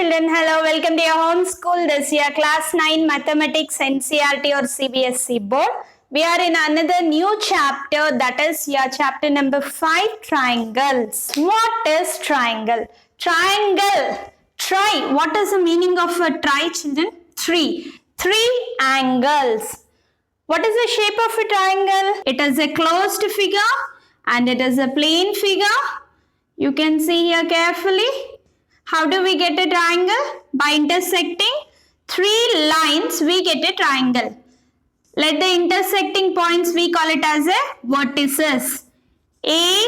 children, hello, welcome to your home school this year, class 9 mathematics NCERT or CBSE board. We are in another new chapter, that is your chapter number 5, triangles. What is triangle? Triangle, tri, what is the meaning of a tri, children? Three angles. What is the shape of a triangle? It is a closed figure and it is a plane figure. You can see here carefully. How do we get a triangle? By intersecting three lines, we get a triangle. Let the intersecting points, we call it as a vertices. A,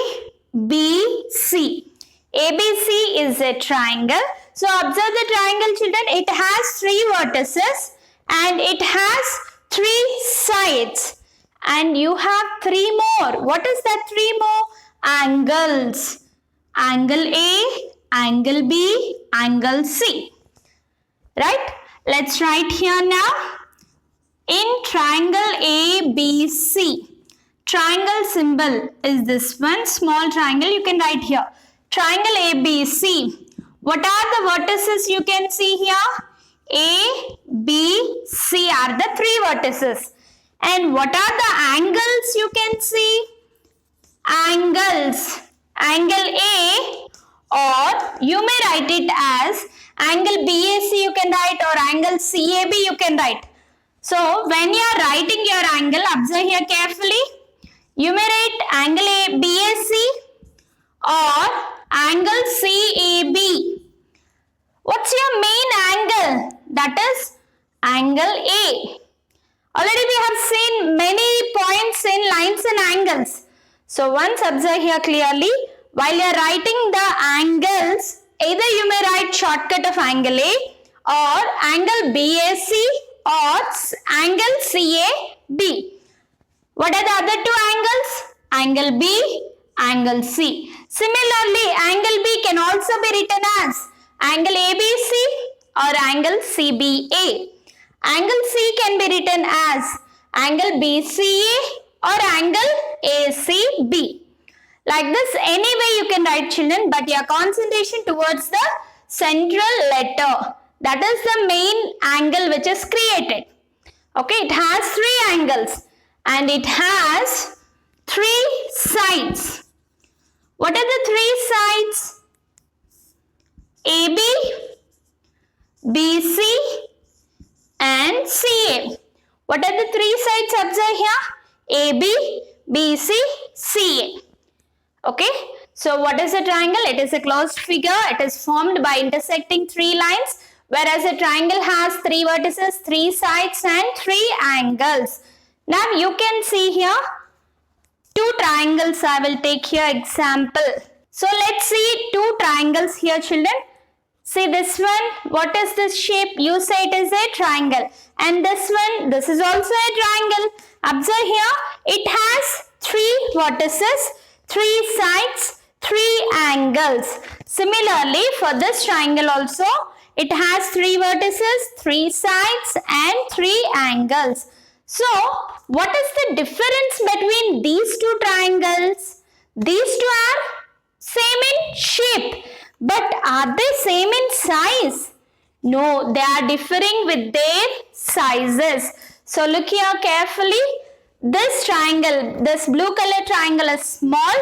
B, C. ABC is a triangle. So observe the triangle, children. It has three vertices and it has three sides. And you have three more. What is that three more? Angles. Angle A, angle B, angle C. Right? Let's write here now. In triangle ABC, triangle symbol is this one, small triangle. You can write here. Triangle ABC. What are the vertices you can see here? A, B, C are the three vertices. And what are the angles you can see? Angles. Angle A, or you may write it as angle BAC you can write, or angle CAB you can write. So when you are writing your angle, observe here carefully. You may write angle BAC or angle CAB. What's your main angle? That is angle A. Already we have seen many points in lines and angles. So once observe here clearly, while you are writing the angles, either you may write shortcut of angle A or angle BAC or angle CAB. What are the other two angles? Angle B, angle C. Similarly, angle B can also be written as angle ABC or angle CBA. Angle C can be written as angle BCA or angle ACB. Like this, any way you can write, children, but your concentration towards the central letter. That is the main angle which is created. Okay, it has three angles and it has three sides. What are the three sides? AB, BC and CA. What are the three sides? Observe here. AB, BC, CA. Okay. So what is a triangle? It is a closed figure. It is formed by intersecting three lines. Whereas a triangle has three vertices, three sides and three angles. Now you can see here two triangles. I will take here example. So let's see two triangles here, children. See this one, what is this shape? You say it is a triangle. And this one, this is also a triangle. Observe here, it has three vertices, three sides, three angles. Similarly, for this triangle also, it has three vertices, three sides and three angles. So, what is the difference between these two triangles? These two are same in shape. But are they same in size? No, they are differing with their sizes. So look here carefully. This triangle, this blue color triangle is small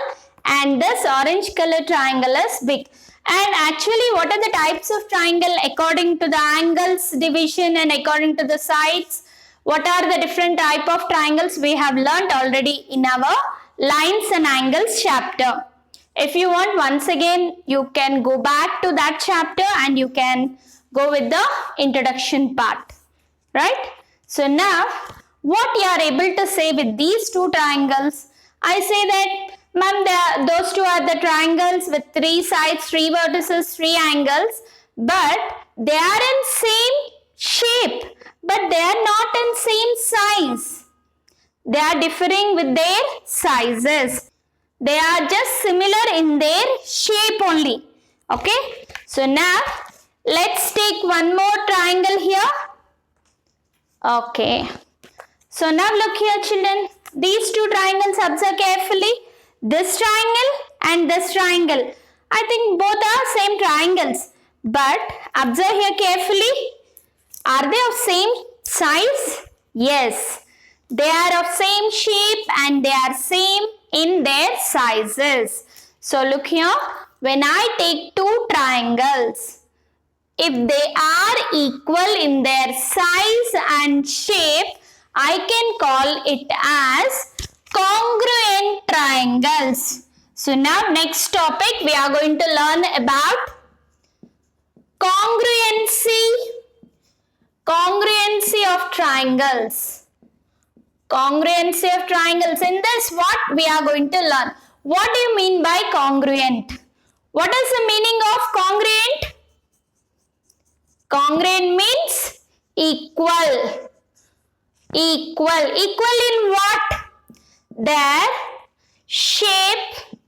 and this orange color triangle is big. And actually, what are the types of triangle according to the angles division and according to the sides? What are the different type of triangles we have learned already in our lines and angles chapter. If you want, once again, you can go back to that chapter and you can go with the introduction part, right? So now, what you are able to say with these two triangles? I say that, ma'am, those two are the triangles with three sides, three vertices, three angles, but they are in same shape, but they are not in same size. They are differing with their sizes. They are just similar in their shape only. Okay. So now, let's take one more triangle here. Okay. So now look here, children. These two triangles, observe carefully. This triangle and this triangle. I think both are same triangles. But observe here carefully. Are they of same size? Yes. They are of same shape and they are same in their sizes. So look here. When I take two triangles, if they are equal in their size and shape, I can call it as congruent triangles. So now next topic we are going to learn about congruency of triangles. Congruency of triangles. In this, what we are going to learn? What do you mean by congruent? What is the meaning of congruent? Congruent means equal. Equal in what? Their shape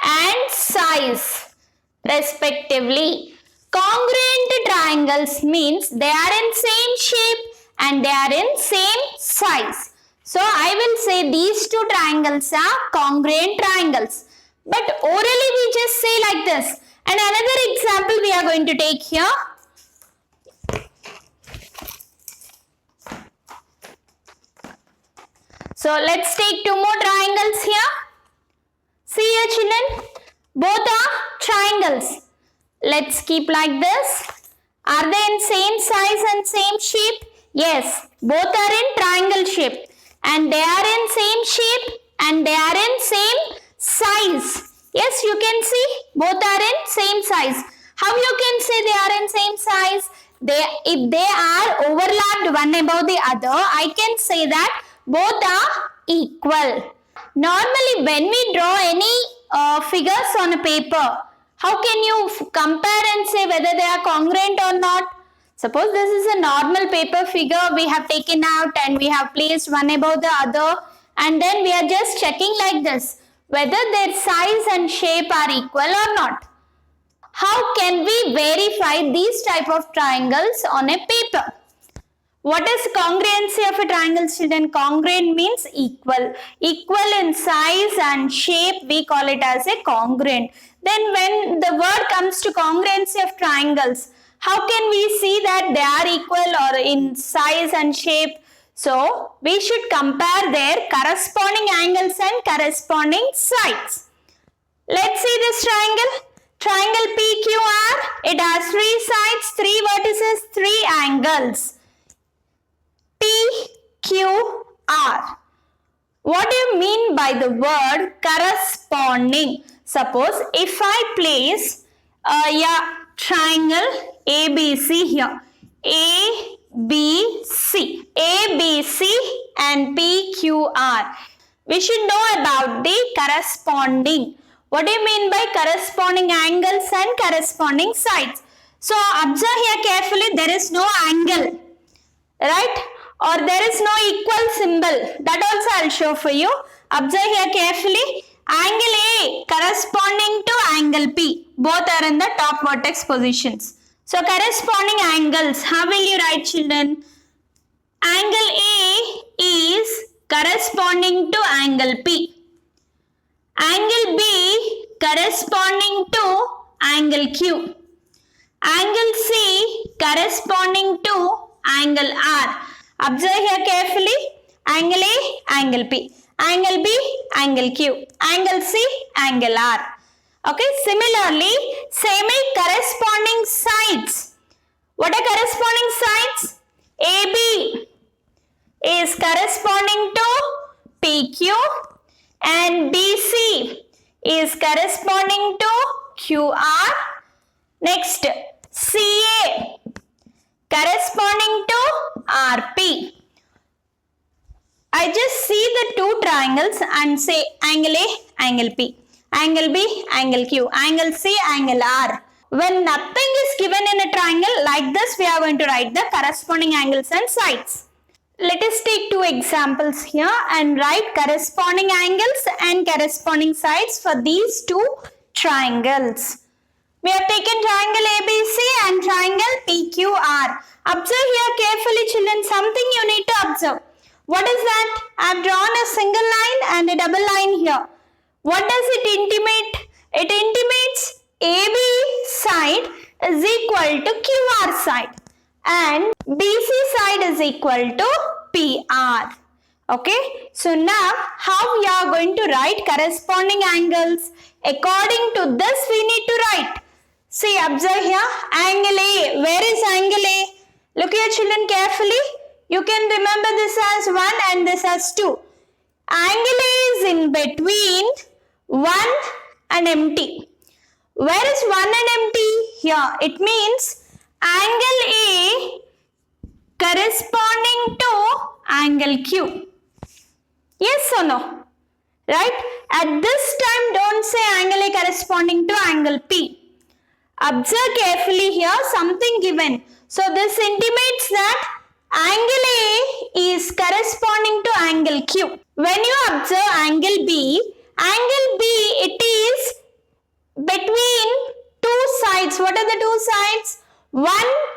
and size respectively. Congruent triangles means they are in same shape and they are in same size. So I will say these two triangles are congruent triangles. But orally we just say like this. And another example we are going to take here. So let's take two more triangles here. See here children, both are triangles. Let's keep like this. Are they in same size and same shape? Yes, both are in triangle shape. And they are in same shape and they are in same size. Yes, you can see both are in same size. How you can say they are in same size? If they are overlapped one above the other, I can say that both are equal. Normally, when we draw any figures on a paper, how can you compare and say whether they are congruent or not? Suppose this is a normal paper figure we have taken out and we have placed one above the other, and then we are just checking like this whether their size and shape are equal or not. How can we verify these type of triangles on a paper? What is congruency of a triangle, student? Congruent means equal. Equal in size and shape, we call it as a congruent. Then when the word comes to congruency of triangles, how can we see that they are equal or in size and shape? So, we should compare their corresponding angles and corresponding sides. Let's see this triangle. Triangle PQR, it has 3 sides, 3 vertices, 3 angles. PQR. What do you mean by the word corresponding? Suppose if I place a triangle ABC here, ABC and PQR. We should know about the corresponding. What do you mean by corresponding angles and corresponding sides? So observe here carefully, there is no angle, right? Or there is no equal symbol. That also I will show for you. Observe here carefully. Angle A corresponding to angle P. Both are in the top vertex positions. So corresponding angles. How will you write, children? Angle A is corresponding to angle P. Angle B corresponding to angle Q. Angle C corresponding to angle R. Observe here carefully. Angle A, angle P. Angle B, angle Q. Angle C, angle R. Okay, similarly, semi-corresponding sides. What are corresponding sides? AB is corresponding to PQ and BC is corresponding to QR. Next, CA corresponding to RP. I just see the two triangles and say angle A, angle P, angle B, angle Q, angle C, angle R. When nothing is given in a triangle, like this we are going to write the corresponding angles and sides. Let us take two examples here and write corresponding angles and corresponding sides for these two triangles. We have taken triangle ABC and triangle PQR. Observe here carefully, children, something you need to observe. What is that? I have drawn a single line and a double line here. What does it intimate? It intimates AB side is equal to QR side and BC side is equal to PR. Okay, so now how we are going to write corresponding angles? According to this we need to write. See, observe here, angle A. Where is angle A? Look here children carefully. You can remember this as 1 and this as 2. Angle A is in between 1 and empty. Where is 1 and empty? Here. It means angle A corresponding to angle Q. Yes or no? Right? At this time, don't say angle A corresponding to angle P. Observe carefully here, something given. So, this intimates that angle A is corresponding to angle Q. When you observe angle B, it is between two sides. What are the two sides? 1,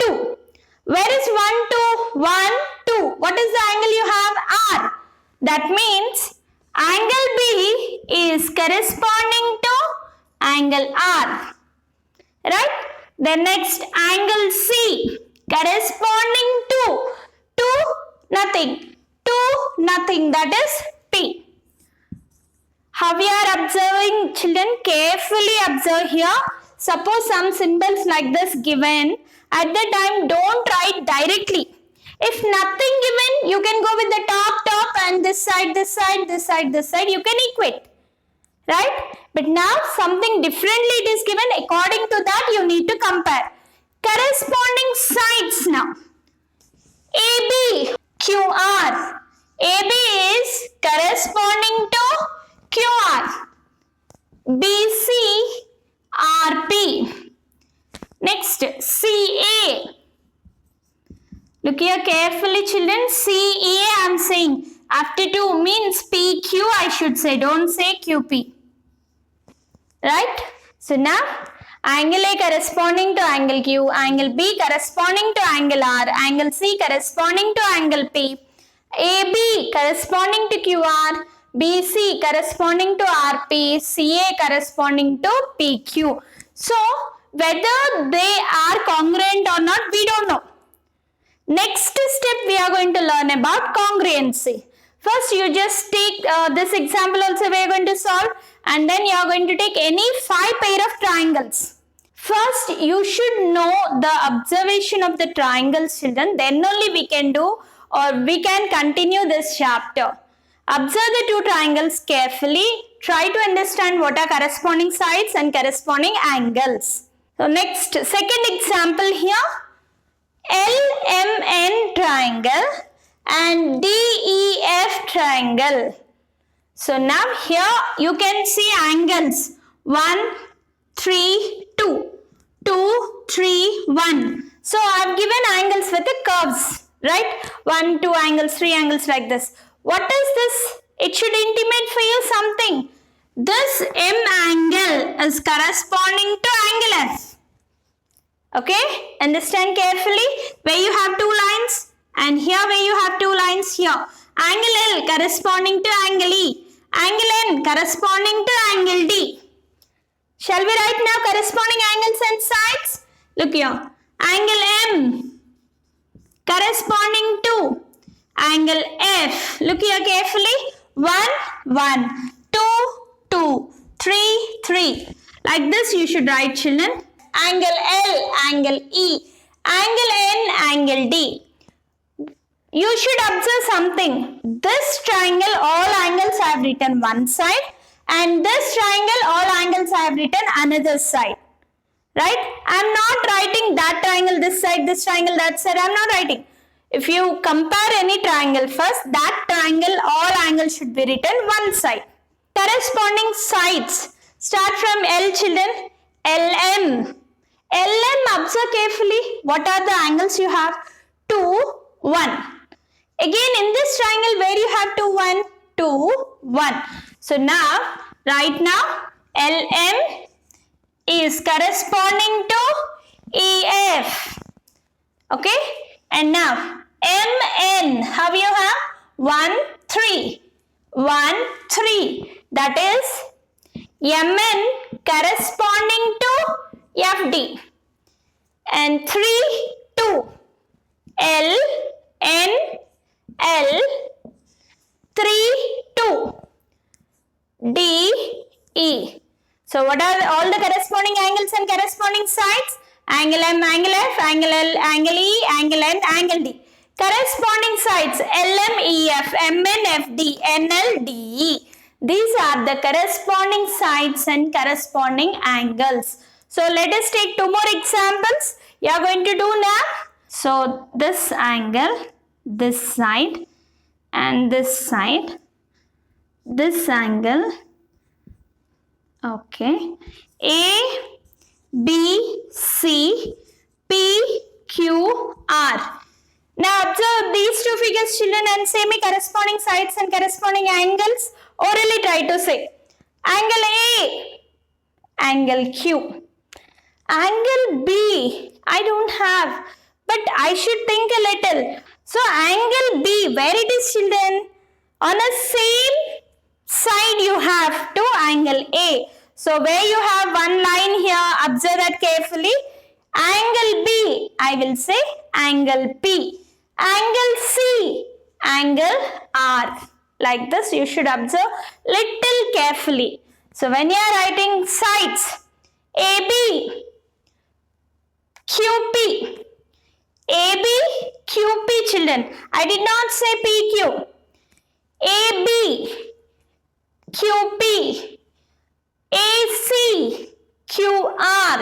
2. Where is 1, 2? 1, 2. What is the angle you have? R. That means angle B is corresponding to angle R. Right? The next angle C corresponding to nothing. That is P. How we are observing children? Carefully observe here. Suppose some symbols like this given. At the time, don't write directly. If nothing given, you can go with the top and this side. You can equate. Right? But now something differently it is given. According to that, you need to compare. Corresponding sides now. AB, QR. AB is corresponding to QR. BC, RP. Next, CA. Look here carefully children. CA I am saying. After 2 means PQ I should say. Don't say QP. Right? So now, angle A corresponding to angle Q, angle B corresponding to angle R, angle C corresponding to angle P, AB corresponding to QR, BC corresponding to RP, CA corresponding to PQ. So, whether they are congruent or not, we don't know. Next step, we are going to learn about congruency. First, you just take this example also we are going to solve, and then you are going to take any 5 pair of triangles. First, you should know the observation of the triangles children, then only we can do or we can continue this chapter. Observe the 2 triangles carefully. Try to understand what are corresponding sides and corresponding angles. So next, second example here, LMN triangle and DEF triangle. So now here you can see angles 1, 3, 2, 2, 3, 1. So I have given angles with the curves, right? 1, 2 angles, 3 angles like this. What is this? It should intimate for you something. This M angle is corresponding to angle F. Okay? Understand carefully. Where you have 2 lines and here where you have 2 lines here. Angle L corresponding to angle E. Angle N corresponding to angle D. Shall we write now corresponding angles and sides? Look here. Angle M corresponding to angle F. Look here carefully. 1, 1, 2, 2, 3, 3. Like this you should write children. Angle L, angle E, angle N, angle D. You should observe something. This triangle, all angles I have written one side, and this triangle, all angles I have written another side. Right? I am not writing that triangle this side, this triangle that side. I am not writing. If you compare any triangle first, that triangle, all angles should be written one side. Corresponding sides. Start from L children. LM. LM, observe carefully. What are the angles you have? 2, 1. Again, in this triangle, where you have 2, 1? 2, 1. So now, right now, LM is corresponding to EF. Okay? And now, MN, how you have? 1, 3. 1, 3. That is MN corresponding to FD. and 3, 2. L, N, L, 3, 2. D, E. So what are all the corresponding angles and corresponding sides? Angle M, angle F, angle L, angle E, angle N, angle D. Corresponding sides LM, EF, MN, FD, NL, DE. These are the corresponding sides and corresponding angles. So let us take 2 more examples. You are going to do now. So this angle, this side and this side, this angle, okay, A, B, C, P, Q, R. Now observe these 2 figures, children, and say me corresponding sides and corresponding angles. Orally try to say. Angle A, angle Q. Angle B, I don't have, but I should think a little. So angle B, where it is, children? On the same side you have to angle A. So where you have one line here, observe that carefully. Angle B, I will say angle P. Angle C, angle R. Like this you should observe little carefully. So when you are writing sides, AB, QP, AB, QP, children. I did not say PQ. AB, QP, AC, QR,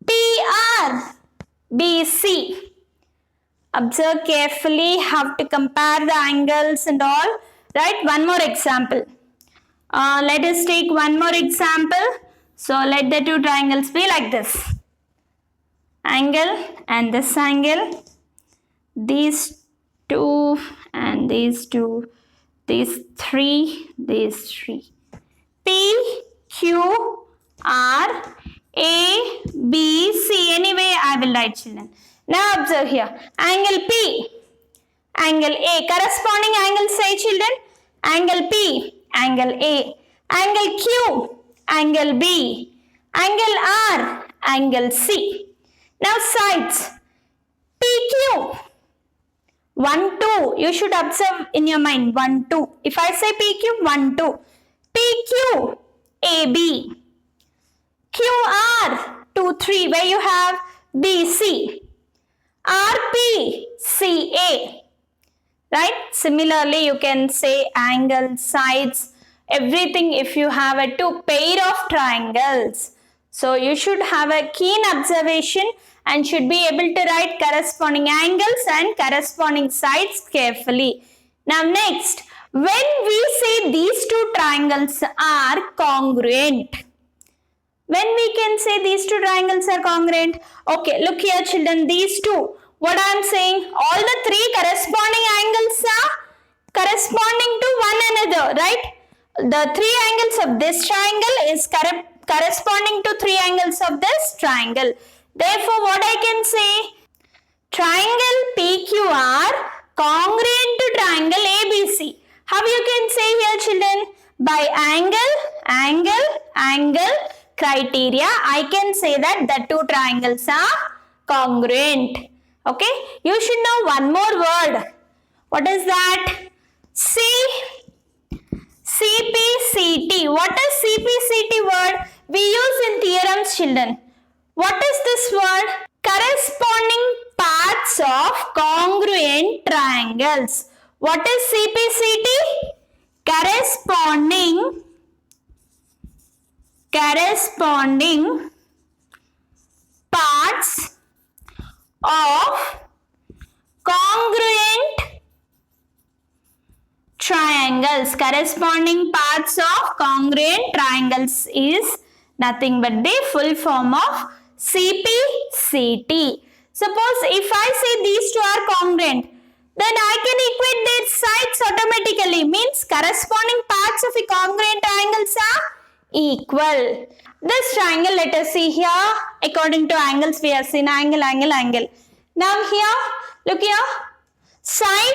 PR, BC. Observe carefully, have to compare the angles and all. Right? One more example. Let us take one more example. So let the 2 triangles be like this. Angle and this angle. These 2 and these 2. These 3. These 3. P, Q, R, A, B, C. Anyway, I will write, children. Now observe here. Angle P, angle A. Corresponding angles say, children. Angle P, angle A. Angle Q, angle B. Angle R, angle C. Now sides. PQ. 1, 2. You should observe in your mind. 1, 2. If I say PQ, 1, 2. PQ, AB. QR, 2, 3. Where you have BC. RP, CA. Right? Similarly, you can say angle, sides, everything if you have a 2 pair of triangles. So you should have a keen observation and should be able to write corresponding angles and corresponding sides carefully. Now next, when we say these 2 triangles are congruent, when we can say these 2 triangles are congruent? Okay, look here, children, these 2. What I am saying, all the 3 corresponding angles are corresponding to one another, right? The 3 angles of this triangle is corresponding to 3 angles of this triangle. Therefore, what I can say, triangle PQR congruent to triangle ABC. How you can say here, children? By angle criteria, I can say that the 2 triangles are congruent. Okay, you should know one more word. What is that? CPCT. What is CPCT word? We use in theorems, children. What is this word? Corresponding parts of congruent triangles. What is CPCT? Corresponding parts of congruent triangles. Corresponding parts of congruent triangles is nothing but the full form of CPCT. Suppose if I say these 2 are congruent, then I can equate their sides automatically. Means corresponding parts of a congruent triangles are equal. This triangle, let us see here. According to angles, we have seen angle. Now here, look here. Side,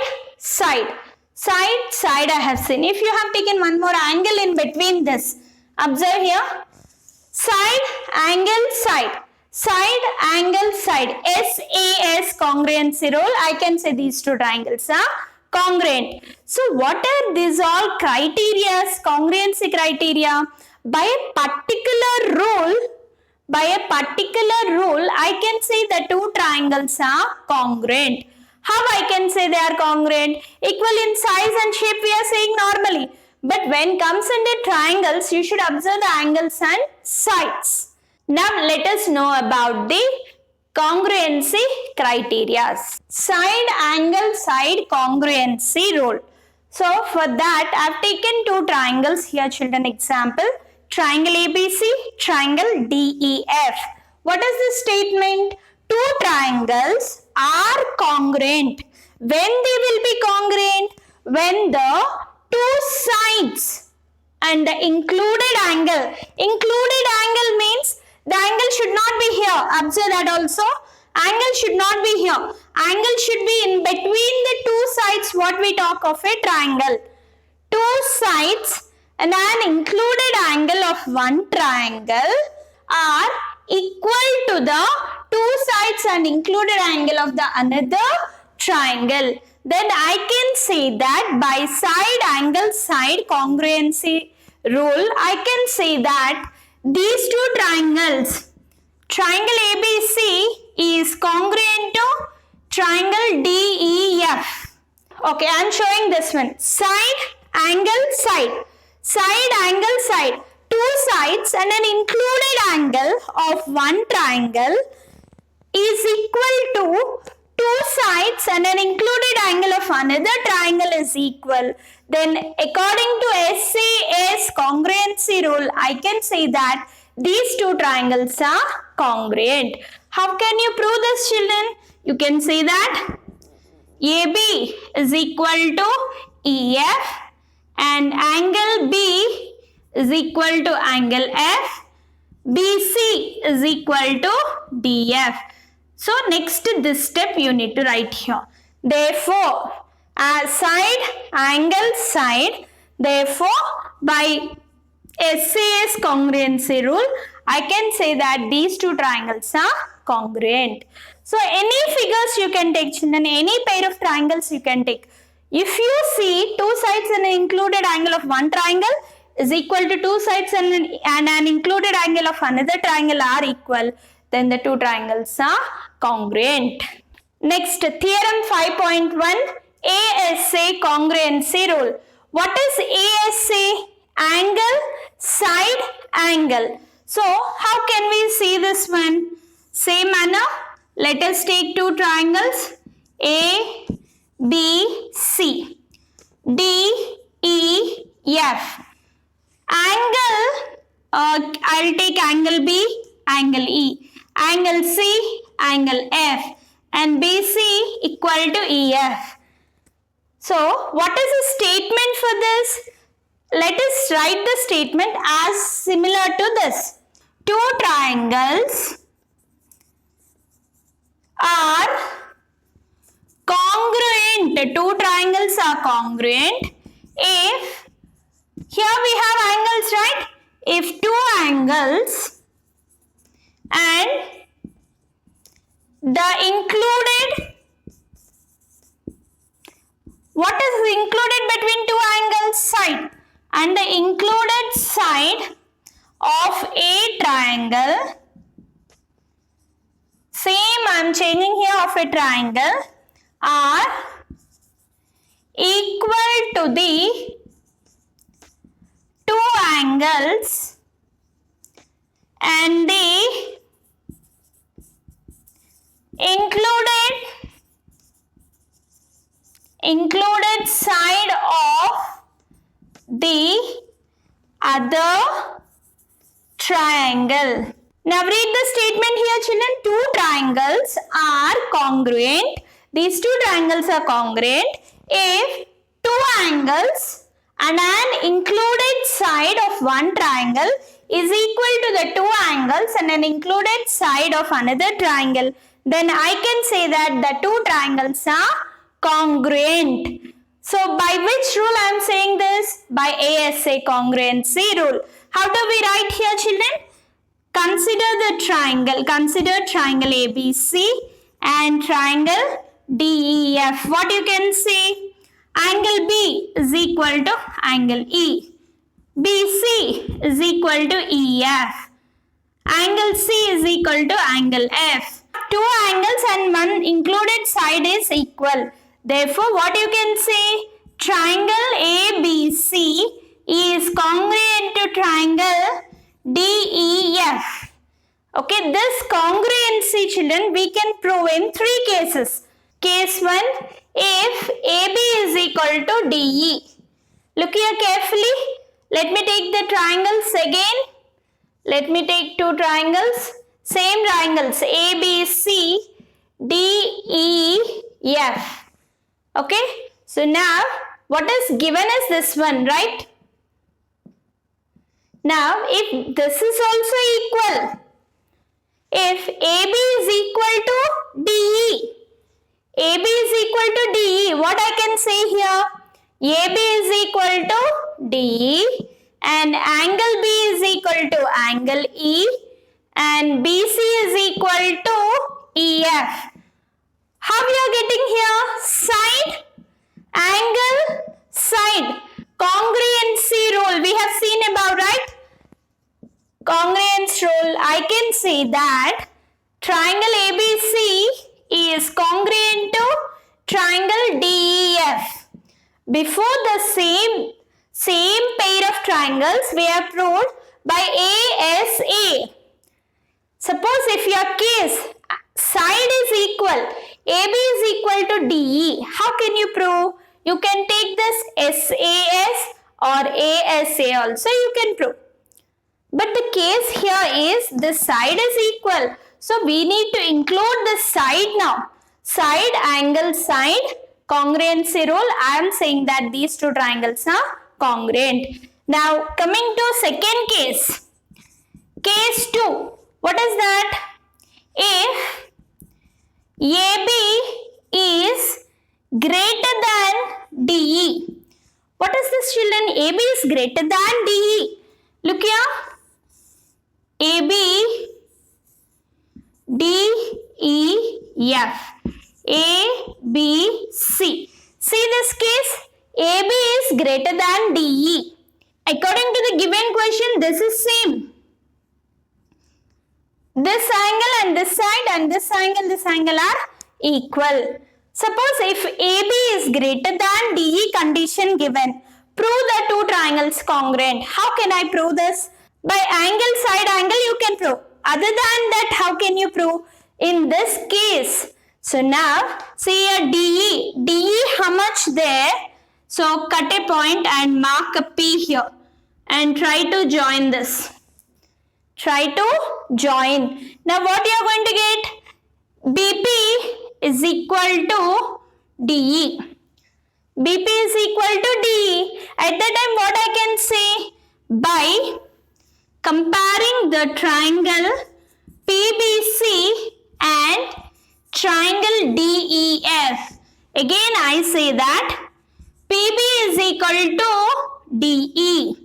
I have seen. If you have taken one more angle in between this, observe here. Side, angle, side. Side, angle, side. SAS, congruency rule. I can say these two triangles are congruent. So what are these all criteria, congruency criteria? By a particular rule, I can say the two triangles are congruent. How I can say they are congruent? Equal in size and shape we are saying normally. But when comes into triangles, you should observe the angles and sides. Now let us know about the congruency criteria. Side, angle, side congruency rule. So for that I have taken two triangles here, children. Example, triangle ABC, triangle DEF. What is the statement? Two triangles are congruent. When they will be congruent? When the two sides and the included angle means the angle should not be here. Observe that also. Angle should not be here. Angle should be in between the two sides. What we talk of a triangle. Two sides and an included angle of one triangle are equal to the two sides and included angle of the another triangle. Then I can say that by side, angle, side congruency rule, I can say that these two triangles, triangle ABC is congruent to triangle DEF. Okay, I am showing this one. Side, angle, side. Side, angle, side. Two sides and an included angle of one triangle is equal to two sides and an included angle of another triangle is equal. Then according to SAS congruency rule, I can say that these two triangles are congruent. How can you prove this, children? You can say that AB is equal to EF and angle B is equal to angle F. BC is equal to DF. So next this step you need to write here. Therefore, side, angle, side. Therefore, by SAS congruency rule, I can say that these two triangles are congruent. So any figures you can take, children, any pair of triangles you can take. If you see two sides and an included angle of one triangle is equal to two sides and an included angle of another triangle are equal, then the two triangles are congruent. Next, theorem 5.1, ASA congruency rule. What is ASA? Angle, side, angle. So, how can we see this one? Same manner, let us take two triangles, A, B, C, D, E, F. Angle, I'll take angle B, angle E, angle C, angle F, and BC equal to EF. So, what is the statement for this? Let us write the statement as similar to this. Two triangles are congruent. Two triangles are congruent if, here we have angles, right? If two angles and the included, what is included between two angles? Side. And the included side of a triangle, same I am changing here, of a triangle, are equal to the two angles and the included side of the other triangle. Now read the statement here, children. Two triangles are congruent. These two triangles are congruent if two angles and an included side of one triangle is equal to the two angles and an included side of another triangle. Then I can say that the two triangles are congruent. So by which rule I am saying this? By ASA congruency rule. How do we write here, children? Consider consider triangle ABC and triangle DEF. What you can say? Angle B is equal to angle E. BC is equal to EF. Angle C is equal to angle F. Two angles and one included side is equal. Therefore, what you can say? Triangle ABC is congruent to triangle DEF. Okay, this congruency, children, we can prove in three cases. Case 1, if AB is equal to DE. Look here carefully. Let me take the triangles again. Let me take two triangles. Same triangles ABC, DEF. Okay. So now what is given as this one, right? Now if this is also equal, if AB is equal to DE, AB is equal to DE, what I can say here? AB is equal to DE and angle B is equal to angle E and BC is equal to EF. How we are getting here? Side, angle, side. Congruency rule we have seen about, right? Congruence rule, I can say that triangle ABC is congruent to triangle DEF. Before the same pair of triangles we have proved by ASA. Suppose if your case side is equal, AB is equal to DE, how can you prove? You can take this SAS or ASA also you can prove. But the case here is this side is equal. So we need to include the side now. Side, angle, side, congruency rule. I am saying that these two triangles are congruent. Now coming to second case. Case 2. What is that? If AB is greater than DE. What is this, children? AB is greater than DE. Look here. AB, DEF, A, B, C. See this case? AB is greater than DE. According to the given question, this is same. This angle and this side and this angle are equal. Suppose if AB is greater than DE condition given, prove the two triangles congruent. How can I prove this? By angle, side, angle you can prove. Other than that, how can you prove? In this case, so now see a DE. DE how much there? So cut a point and mark a P here and try to join this. Try to join. Now what you are going to get? BP is equal to DE. BP is equal to DE. At that time what I can say? By comparing the triangle PBC and triangle DEF. Again I say that PB is equal to DE.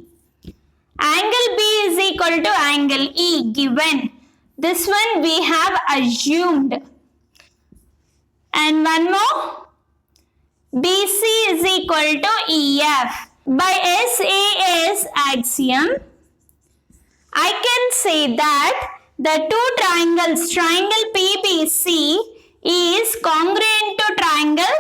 Angle B is equal to angle E given. This one we have assumed. And one more. BC is equal to EF. By SAS axiom, I can say that the two triangles, triangle PBC is congruent to triangle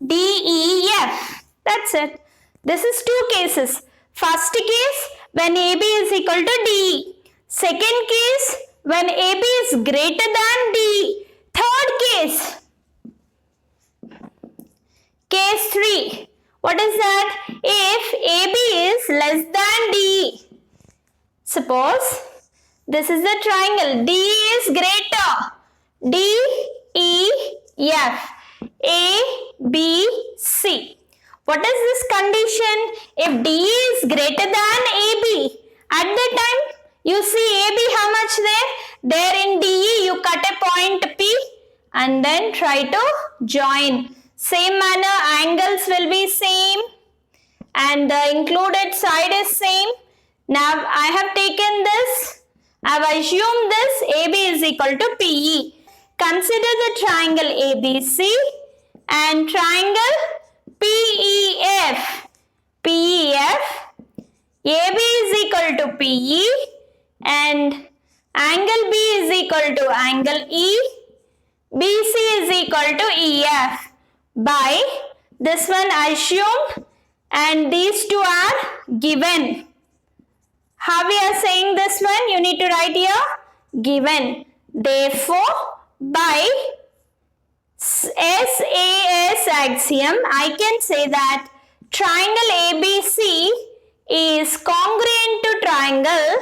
DEF. That's it. This is two cases. First case, when AB is equal to DE. Second case, when AB is greater than DE. Third case, case 3. What is that? If AB is less than DE. Suppose this is the triangle. DE is greater. DEF. A, B, C. What is this condition? If DE is greater than AB, at that time you see AB how much there? There in DE you cut a point P and then try to join. Same manner angles will be same and the included side is same. Now I have taken this I have assumed this AB is equal to PE. Consider the triangle ABC and triangle PEF. PEF, AB is equal to PE and angle B is equal to angle E. BC is equal to EF. By this one assumed and these two are given. How we are saying this one? You need to write here given. Therefore, by SAS axiom, I can say that triangle ABC is congruent to triangle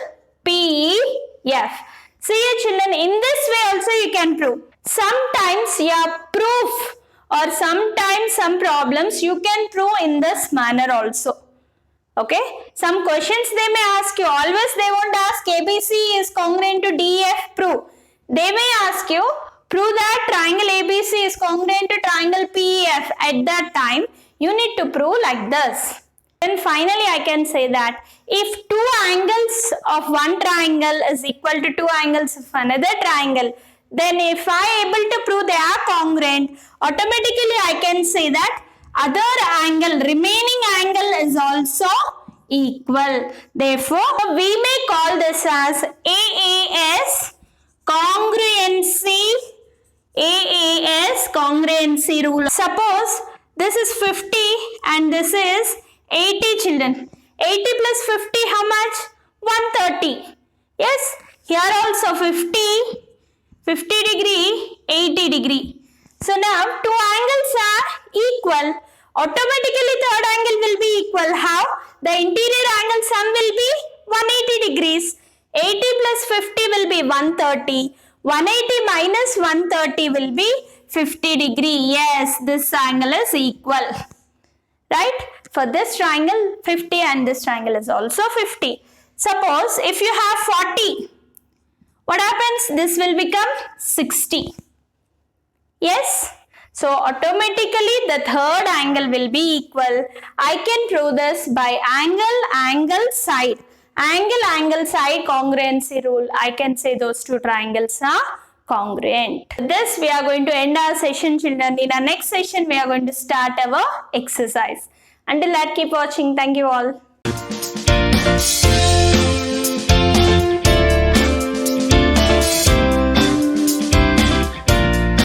PEF. See children, in this way also you can prove. Sometimes your proof or sometimes some problems you can prove in this manner also. Okay, some questions they may ask you, always they won't ask ABC is congruent to DF, prove. They may ask you, prove that triangle ABC is congruent to triangle PEF. At that time, you need to prove like this. Then finally, I can say that if two angles of one triangle is equal to two angles of another triangle, then if I able to prove they are congruent, automatically I can say that other angle, remaining angle is also equal. Therefore, we may call this as AAS congruency. AAS congruency rule. Suppose this is 50 and this is 80 children. 80 plus 50 how much? 130. Yes, here also 50 degree, 80 degree. So now two angles are equal. Automatically third angle will be equal. How? The interior angle sum will be 180 degrees. 80 plus 50 will be 130. 180 minus 130 will be 50 degree. Yes, this angle is equal. Right? For this triangle 50 and this triangle is also 50. Suppose if you have 40, what happens? This will become 60. Yes? So automatically the third angle will be equal. I can prove this by angle, side. Angle, side congruency rule. I can say those two triangles are congruent. With this we are going to end our session children. In our next session we are going to start our exercise. Until that, keep watching. Thank you all.